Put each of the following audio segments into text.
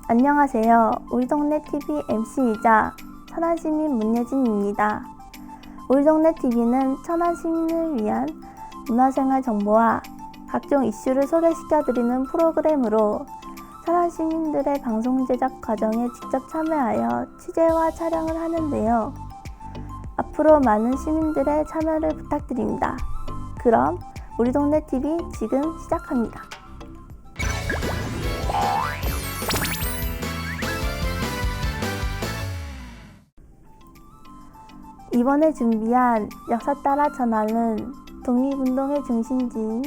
안녕하세요. 우리 동네 TV MC이자 천안시민 문예진입니다. 우리 동네 TV는 천안시민을 위한 문화생활 정보와 각종 이슈를 소개시켜드리는 프로그램으로 천안시민들의 방송 제작 과정에 직접 참여하여 취재와 촬영을 하는데요. 앞으로 많은 시민들의 참여를 부탁드립니다. 그럼 우리 동네 TV 지금 시작합니다. 이번에 준비한 역사 따라 천안은 독립운동의 중심지인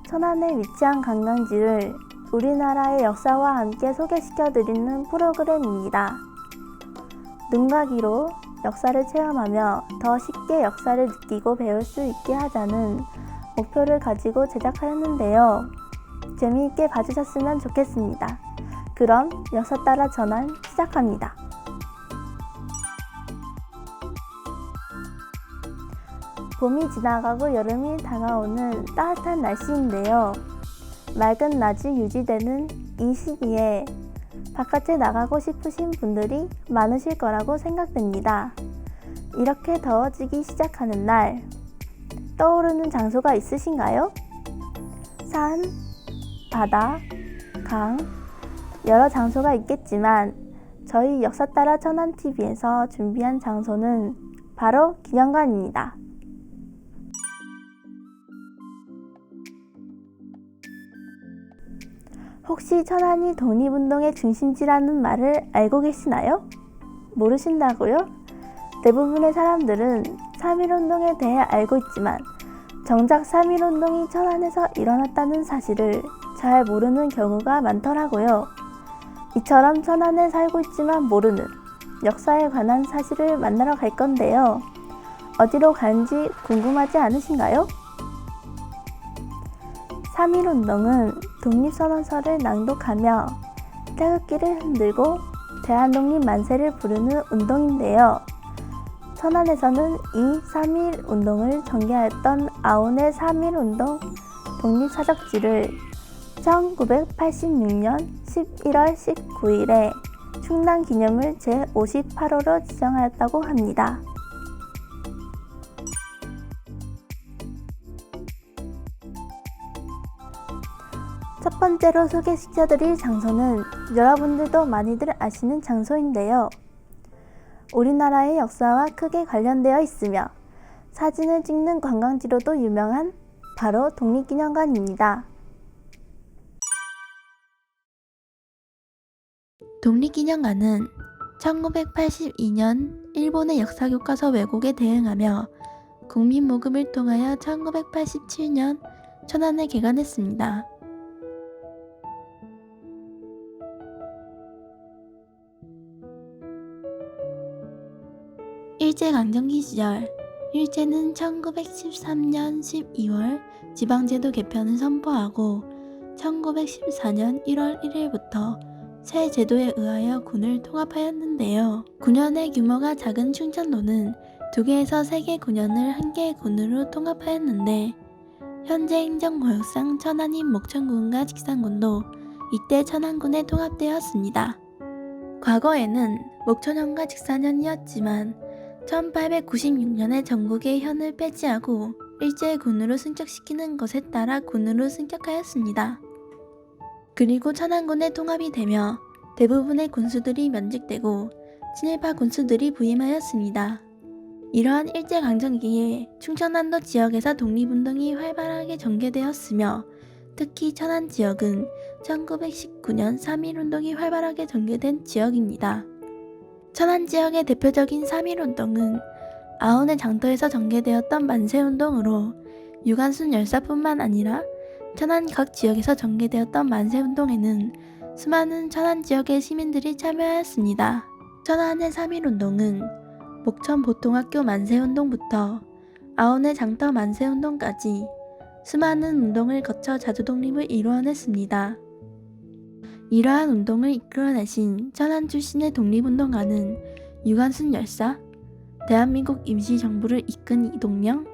천안에 위치한 관광지를 우리나라의 역사와 함께 소개시켜드리는 프로그램입니다. 눈과 귀로 역사를 체험하며 더 쉽게 역사를 느끼고 배울 수 있게 하자는 목표를 가지고 제작하였는데요. 재미있게 봐주셨으면 좋겠습니다. 그럼 역사 따라 천안 시작합니다. 봄이 지나가고 여름이 다가오는 따뜻한 날씨인데요. 맑은 낮이 유지되는 이 시기에 바깥에 나가고 싶으신 분들이 많으실 거라고 생각됩니다. 이렇게 더워지기 시작하는 날, 떠오르는 장소가 있으신가요? 산, 바다, 강, 여러 장소가 있겠지만 저희 역사 따라 천안TV에서 준비한 장소는 바로 기념관입니다. 혹시 천안이 독립운동의 중심지라는 말을 알고 계시나요? 모르신다고요? 대부분의 사람들은 3.1운동에 대해 알고 있지만 정작 3.1운동이 천안에서 일어났다는 사실을 잘 모르는 경우가 많더라고요. 이처럼 천안에 살고 있지만 모르는 역사에 관한 사실을 만나러 갈 건데요. 어디로 가는지 궁금하지 않으신가요? 3.1운동은 독립선언서를 낭독하며 태극기를 흔들고 대한독립 만세를 부르는 운동인데요. 천안에서는 이 3.1운동을 전개하였던 아온의 3.1운동 독립사적지를 1986년 11월 19일에 충남기념을 제58호로 지정하였다고 합니다. 첫 번째로 소개시켜드릴 장소는 여러분들도 많이들 아시는 장소인데요. 우리나라의 역사와 크게 관련되어 있으며 사진을 찍는 관광지로도 유명한 바로 독립기념관입니다. 독립기념관은 1982년 일본의 역사교과서 왜곡에 대응하며 국민모금을 통하여 1987년 천안에 개관했습니다. 일제강점기 시절, 일제는 1913년 12월 지방제도 개편을 선포하고 1914년 1월 1일부터 새 제도에 의하여 군을 통합하였는데요. 군현의 규모가 작은 충청도는 2개에서 3개 군현을 1개의 군으로 통합하였는데 현재 행정구역상 천안이 목천군과 직산군도 이때 천안군에 통합되었습니다. 과거에는 목천현과 직산현이었지만 1896년에 전국의 현을 폐지하고 일제군으로 승격시키는 것에 따라 군으로 승격하였습니다. 그리고 천안군에 통합이 되며 대부분의 군수들이 면직되고 친일파 군수들이 부임하였습니다. 이러한 일제강점기에 충청남도 지역에서 독립운동이 활발하게 전개되었으며 특히 천안 지역은 1919년 3.1운동이 활발하게 전개된 지역입니다. 천안 지역의 대표적인 3.1운동은 아온의 장터에서 전개되었던 만세운동으로 유관순 열사뿐만 아니라 천안 각 지역에서 전개되었던 만세운동에는 수많은 천안 지역의 시민들이 참여하였습니다. 천안의 3.1운동은 목천 보통학교 만세운동부터 아온의 장터 만세운동까지 수많은 운동을 거쳐 자주독립을 이루어냈습니다. 이러한 운동을 이끌어내신 천안 출신의 독립운동가는 유관순 열사, 대한민국 임시정부를 이끈 이동영,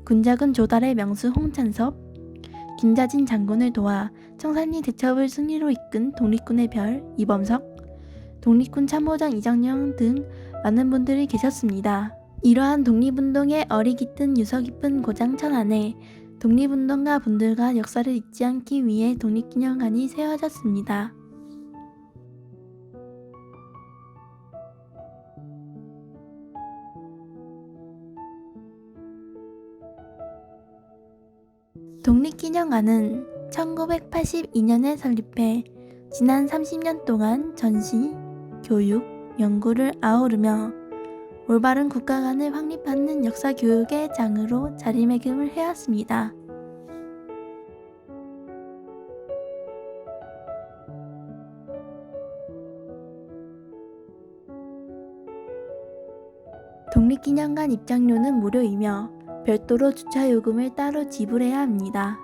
군작은 조달의 명수 홍찬섭, 김자진 장군을 도와 청산리 대첩을 승리로 이끈 독립군의 별 이범석, 독립군 참모장 이정영 등 많은 분들이 계셨습니다. 이러한 독립운동의 어리 깃든 유서 깊은 고장 천안에 독립운동가 분들과 역사를 잊지 않기 위해 독립기념관이 세워졌습니다. 독립기념관은 1982년에 설립해 지난 30년 동안 전시, 교육, 연구를 아우르며 올바른 국가관을 확립하는 역사교육의 장으로 자리매김을 해왔습니다. 독립기념관 입장료는 무료이며 별도로 주차요금을 따로 지불해야 합니다.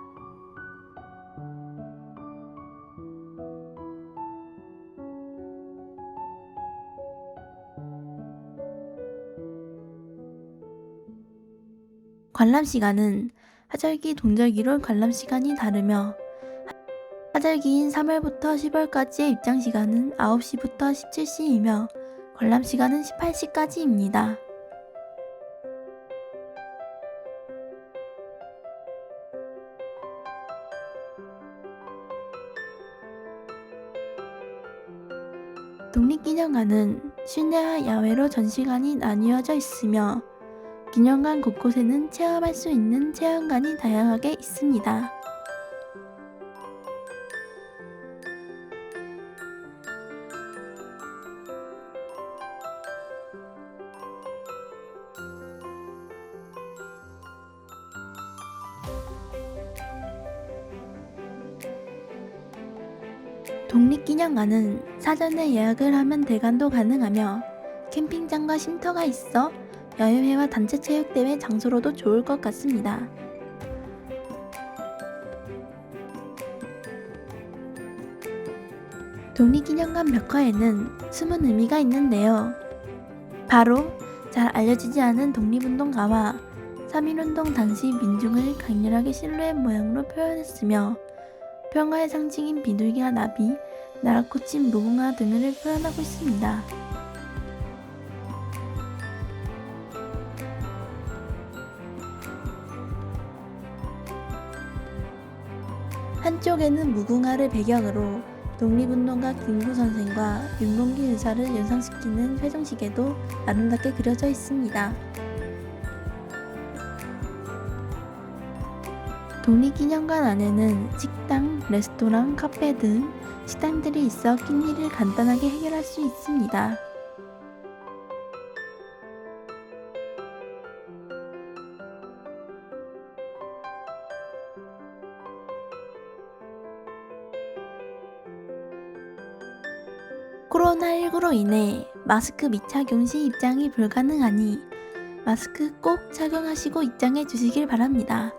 관람시간은 하절기, 동절기로 관람시간이 다르며 하절기인 3월부터 10월까지의 입장시간은 9시부터 17시이며 관람시간은 18시까지입니다. 독립기념관은 실내와 야외로 전시관이 나뉘어져 있으며 기념관 곳곳에는 체험할 수 있는 체험관이 다양하게 있습니다. 독립기념관은 사전에 예약을 하면 대관도 가능하며 캠핑장과 쉼터가 있어 여행회와 단체 체육대회 장소로도 좋을 것 같습니다. 독립기념관 벽화에는 숨은 의미가 있는데요. 바로 잘 알려지지 않은 독립운동가와 3.1운동 당시 민중을 강렬하게 실루엣 모양으로 표현했으며 평화의 상징인 비둘기와 나비, 나락꽃인 무궁화 등을 표현하고 있습니다. 한쪽에는 무궁화를 배경으로 독립운동가 김구 선생과 윤봉길 의사를 연상시키는 회정시계도 아름답게 그려져 있습니다. 독립기념관 안에는 식당, 레스토랑, 카페 등 식당들이 있어 끼니를 간단하게 해결할 수 있습니다. 코로나19로 인해 마스크 미착용 시 입장이 불가능하니 마스크 꼭 착용하시고 입장해 주시길 바랍니다.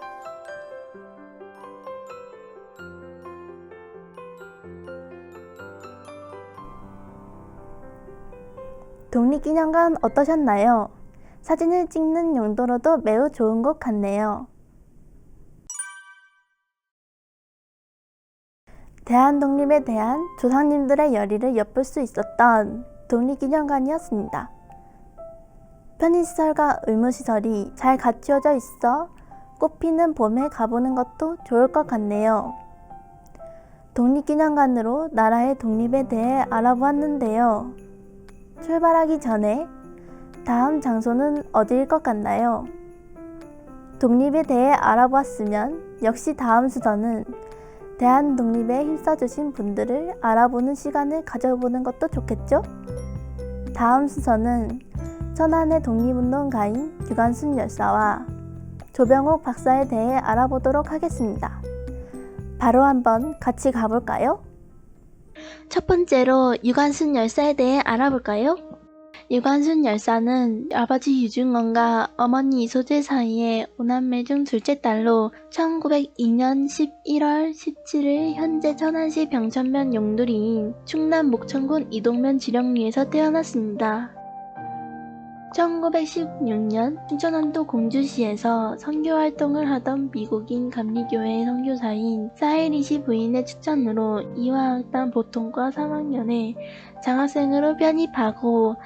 독립기념관 어떠셨나요? 사진을 찍는 용도로도 매우 좋은 곳 같네요. 대한독립에 대한 조상님들의 열의를 엿볼 수 있었던 독립기념관이었습니다. 편의시설과 의무시설이 잘 갖추어져 있어 꽃피는 봄에 가보는 것도 좋을 것 같네요. 독립기념관으로 나라의 독립에 대해 알아보았는데요. 출발하기 전에 다음 장소는 어디일 것 같나요? 독립에 대해 알아보았으면 역시 다음 수서는 대한독립에 힘써주신 분들을 알아보는 시간을 가져보는 것도 좋겠죠? 다음 수서는 천안의 독립운동가인 유관순 열사와 조병옥 박사에 대해 알아보도록 하겠습니다. 바로 한번 같이 가볼까요? 첫 번째로 유관순 열사에 대해 알아볼까요? 유관순 열사는 아버지 유증원과 어머니 이소재 사이에 5남매 중 둘째 딸로 1902년 11월 17일 현재 천안시 병천면 용두리인 충남 목천군 이동면 지령리에서 태어났습니다. 1916년 충청남도 공주시에서 선교 활동을 하던 미국인 감리교회 선교사인 사이리시 부인의 추천으로 이화학당 보통과 3학년에 장학생으로 편입하고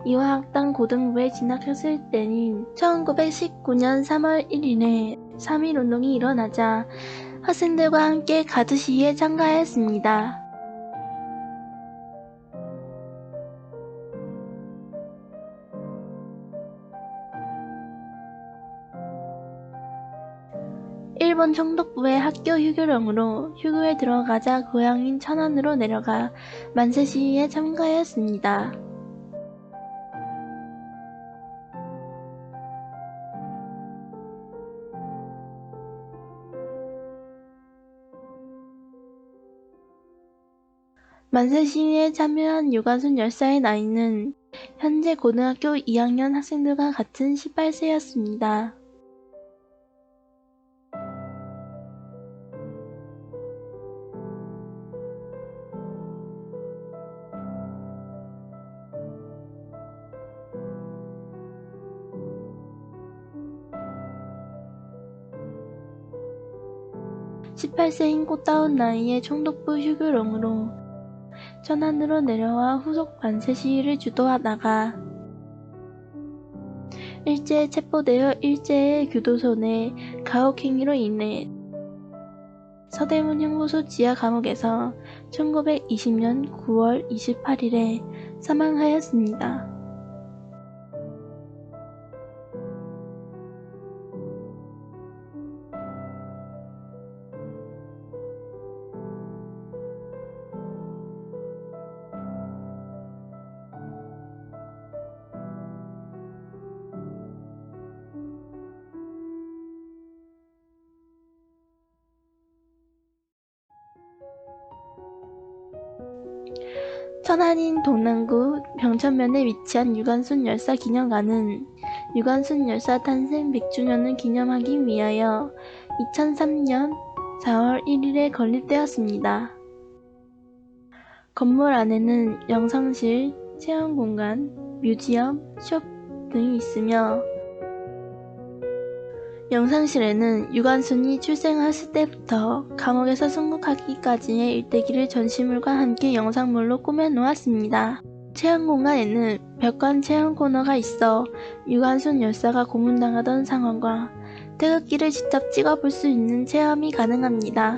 이화학당 고등부에 진학했을 때인 1919년 3월 1일에 3.1운동이 일어나자 학생들과 함께 가드 시위에 참가했습니다. 일본 총독부의 학교 휴교령으로 휴교에 들어가자 고향인 천안으로 내려가 만세 시위에 참가했습니다. 만세 시위에 참여한 유관순 열사의 나이는 현재 고등학교 2학년 학생들과 같은 18세였습니다. (18세인) 꽃다운 나이에 총독부 휴교령으로 천안으로 내려와 후속 만세 시위를 주도하다가 일제에 체포되어 일제의 교도소 내 가혹행위로 인해 서대문 형무소 지하 감옥에서 1920년 9월 28일에 사망하였습니다. 천안인 동남구 병천면에 위치한 유관순 열사 기념관은 유관순 열사 탄생 100주년을 기념하기 위하여 2003년 4월 1일에 건립되었습니다. 건물 안에는 영상실, 체험공간, 뮤지엄, 숍 등이 있으며 영상실에는 유관순이 출생했을 때부터 감옥에서 순국하기까지의 일대기를 전시물과 함께 영상물로 꾸며놓았습니다. 체험공간에는 벽관 체험 코너가 있어 유관순 열사가 고문당하던 상황과 태극기를 직접 찍어볼 수 있는 체험이 가능합니다.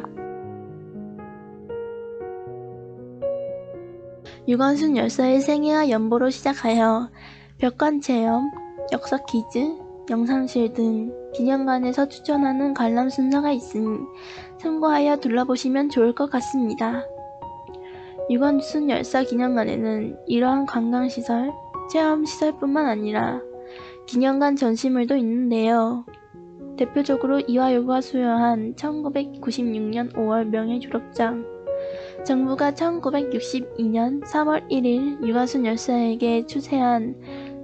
유관순 열사의 생애와 연보로 시작하여 벽관 체험, 역사 퀴즈, 영상실 등 기념관에서 추천하는 관람 순서가 있으니 참고하여 둘러보시면 좋을 것 같습니다. 유관순 열사 기념관에는 이러한 관광시설, 체험시설뿐만 아니라 기념관 전시물도 있는데요. 대표적으로 이화여고가 수여한 1996년 5월 명예 졸업장, 정부가 1962년 3월 1일 유관순 열사에게 추세한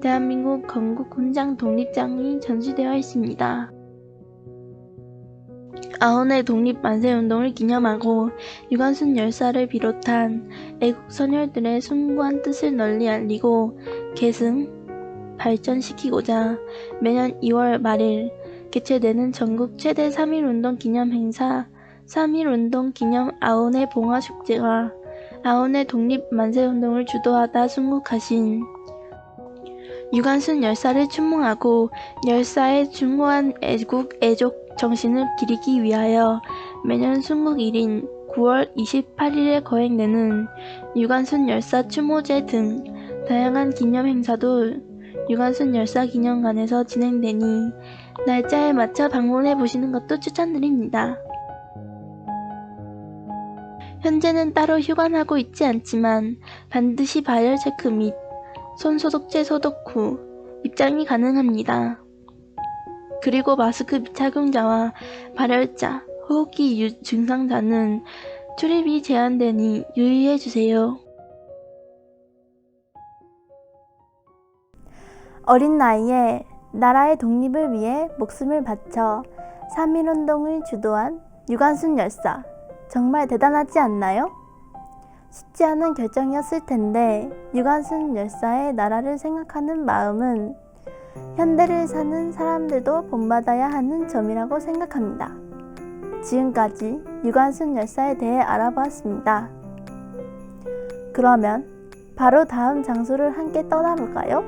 대한민국 건국 훈장 독립장이 전시되어 있습니다. 아흔의 독립 만세운동을 기념하고 유관순 열사를 비롯한 애국 선열들의 숭고한 뜻을 널리 알리고 계승, 발전시키고자 매년 2월 말일 개최되는 전국 최대 3.1운동 기념 행사 3.1운동 기념 아흔의 봉화축제와 아흔의 독립 만세운동을 주도하다 순국하신 유관순 열사를 추모하고 열사의 중후한 애국 애족 정신을 기리기 위하여 매년 순국일인 9월 28일에 거행되는 유관순 열사 추모제 등 다양한 기념 행사도 유관순 열사 기념관에서 진행되니 날짜에 맞춰 방문해 보시는 것도 추천드립니다. 현재는 따로 휴관하고 있지 않지만 반드시 발열 체크 및 손소독제 소독 후 입장이 가능합니다. 그리고 마스크 착용자와 발열자, 호흡기 증상자는 출입이 제한되니 유의해주세요. 어린 나이에 나라의 독립을 위해 목숨을 바쳐 3.1운동을 주도한 유관순 열사, 정말 대단하지 않나요? 쉽지 않은 결정이었을 텐데 유관순 열사의 나라를 생각하는 마음은 현대를 사는 사람들도 본받아야 하는 점이라고 생각합니다. 지금까지 유관순 열사에 대해 알아보았습니다. 그러면 바로 다음 장소를 함께 떠나볼까요?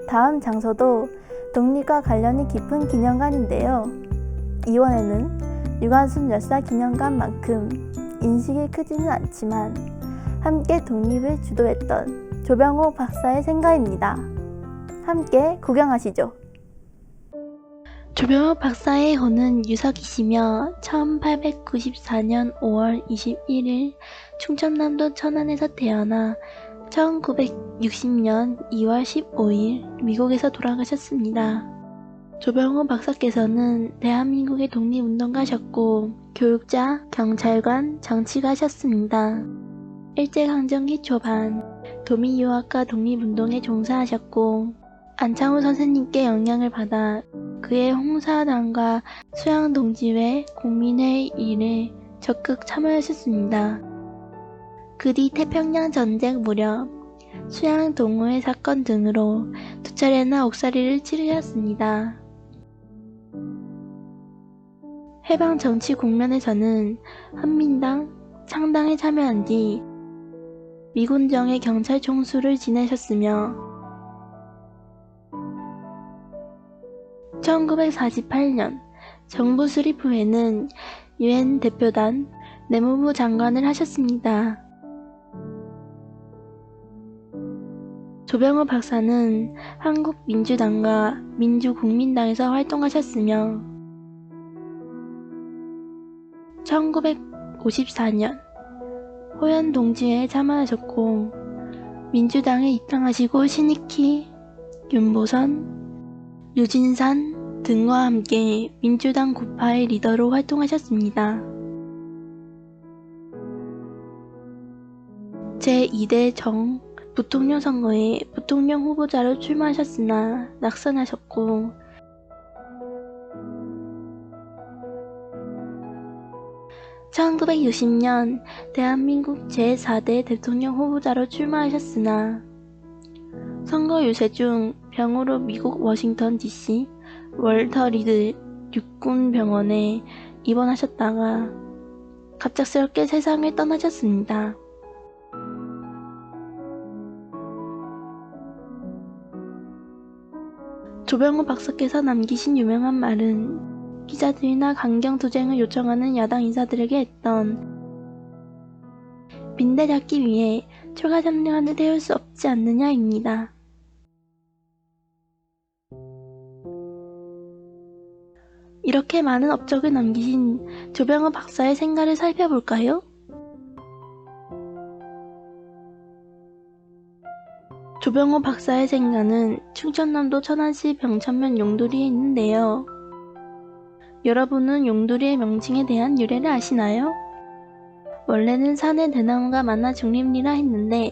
다음 장소도 독립과 관련이 깊은 기념관인데요. 이번에는 유관순 열사 기념관만큼 인식이 크지는 않지만 함께 독립을 주도했던 조병호 박사의 생가입니다. 함께 구경하시죠. 조병호 박사의 호는 유석이시며 1894년 5월 21일 충청남도 천안에서 태어나 1960년 2월 15일 미국에서 돌아가셨습니다. 조병호 박사께서는 대한민국의 독립운동가셨고 교육자, 경찰관, 정치가셨습니다. 일제강점기 초반 도민유학과 독립운동에 종사하셨고 안창호 선생님께 영향을 받아 그의 홍사당과 수양동지회, 공민회 일에 적극 참여하셨습니다. 그 뒤 태평양 전쟁 무렵 수양동호회 사건 등으로 두 차례나 옥살이를 치르셨습니다. 해방 정치 국면에서는 한민당, 창당에 참여한 뒤 미군정의 경찰 총수를 지내셨으며 1948년 정부 수립 후에는 유엔 대표단, 내무부 장관을 하셨습니다. 조병호 박사는 한국민주당과 민주국민당에서 활동하셨으며 1954년 호연동지회에 참여하셨고 민주당에 입당하시고 신익희, 윤보선, 유진산 등과 함께 민주당 구파의 리더로 활동하셨습니다. 제2대 정 부통령 선거에 부통령 후보자로 출마하셨으나 낙선하셨고 1960년 대한민국 제4대 대통령 후보자로 출마하셨으나 선거 유세 중 병으로 미국 워싱턴 DC 월터 리드 육군병원에 입원하셨다가 갑작스럽게 세상을 떠나셨습니다. 조병호 박사께서 남기신 유명한 말은 기자들이나 강경투쟁을 요청하는 야당 인사들에게 했던 빈대 잡기 위해 초가삼년을 태울 수 없지 않느냐입니다. 이렇게 많은 업적을 남기신 조병호 박사의 생가를 살펴볼까요? 조병호 박사의 생가는 충청남도 천안시 병천면 용두리에 있는데요. 여러분은 용두리의 명칭에 대한 유래를 아시나요? 원래는 산에 대나무가 많아 중림리라 했는데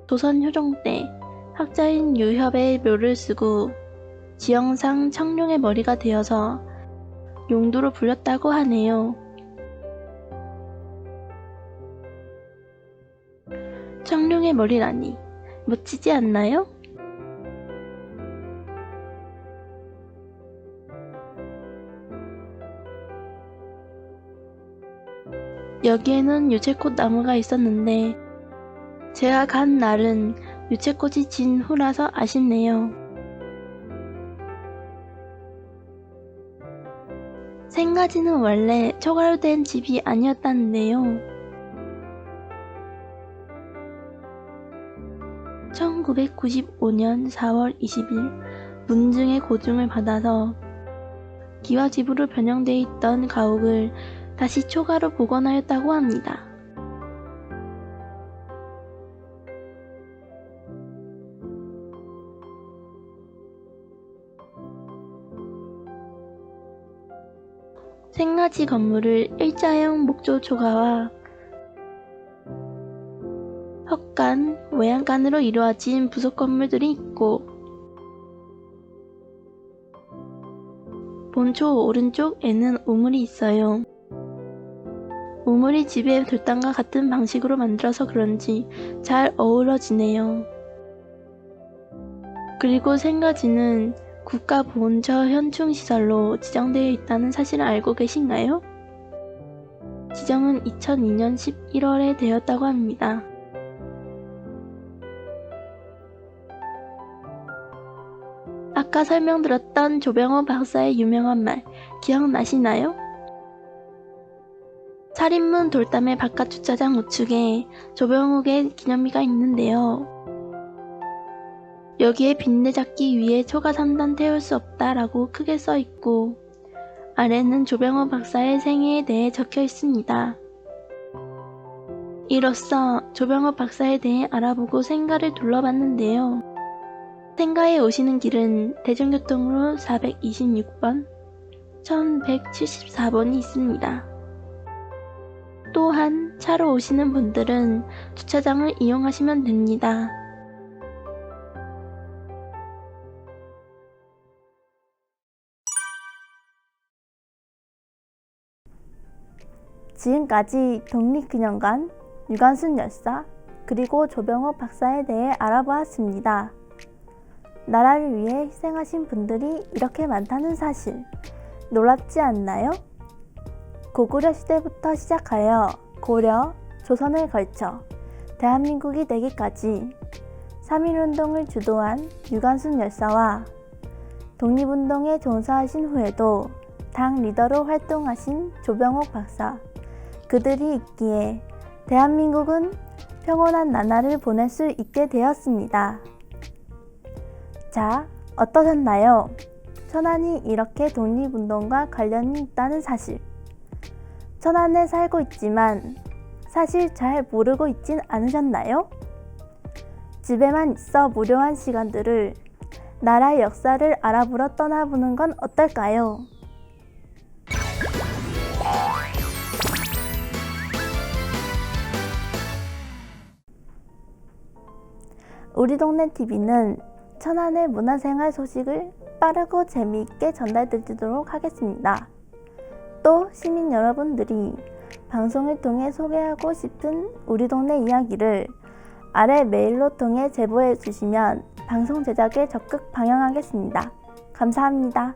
조선 효종 때 학자인 유협의 묘를 쓰고 지형상 청룡의 머리가 되어서 용두로 불렸다고 하네요. 청룡의 머리라니 멋지지 않나요? 여기에는 유채꽃 나무가 있었는데 제가 간 날은 유채꽃이 진 후라서 아쉽네요. 생가지는 원래 초가로 된 집이 아니었다는데요. 1995년 4월 20일 문중의 고중을 받아서 기와집으로 변형되어 있던 가옥을 다시 초가로 복원하였다고 합니다. 생가지 건물을 일자형 목조 초가와 헛간, 외양간으로 이루어진 부속 건물들이 있고 본초 오른쪽에는 우물이 있어요. 우물이 집의 돌담과 같은 방식으로 만들어서 그런지 잘 어우러지네요. 그리고 생가지는 국가보훈처 현충시설로 지정되어 있다는 사실을 알고 계신가요? 지정은 2002년 11월에 되었다고 합니다. 아까 설명드렸던 조병호 박사의 유명한 말 기억나시나요? 살인문 돌담의 바깥 주차장 우측에 조병욱의 기념비가 있는데요. 여기에 빈대잡기 위에 초가 3단 태울 수 없다 라고 크게 써있고 아래는 조병호 박사의 생애에 대해 적혀 있습니다. 이로써 조병호 박사에 대해 알아보고 생가를 둘러봤는데요. 생가에 오시는 길은 대중교통으로 426번, 1174번이 있습니다. 또한 차로 오시는 분들은 주차장을 이용하시면 됩니다. 지금까지 독립기념관, 유관순 열사, 그리고 조병호 박사에 대해 알아보았습니다. 나라를 위해 희생하신 분들이 이렇게 많다는 사실, 놀랍지 않나요? 고구려 시대부터 시작하여 고려, 조선을 걸쳐 대한민국이 되기까지 3.1운동을 주도한 유관순 열사와 독립운동에 종사하신 후에도 당 리더로 활동하신 조병옥 박사, 그들이 있기에 대한민국은 평온한 나날을 보낼 수 있게 되었습니다. 자, 어떠셨나요? 천안이 이렇게 독립운동과 관련이 있다는 사실. 천안에 살고 있지만 사실 잘 모르고 있진 않으셨나요? 집에만 있어 무료한 시간들을 나라의 역사를 알아보러 떠나보는 건 어떨까요? 우리 동네 TV는 천안의 문화생활 소식을 빠르고 재미있게 전달드리도록 하겠습니다. 또 시민 여러분들이 방송을 통해 소개하고 싶은 우리 동네 이야기를 아래 메일로 통해 제보해 주시면 방송 제작에 적극 방영하겠습니다. 감사합니다.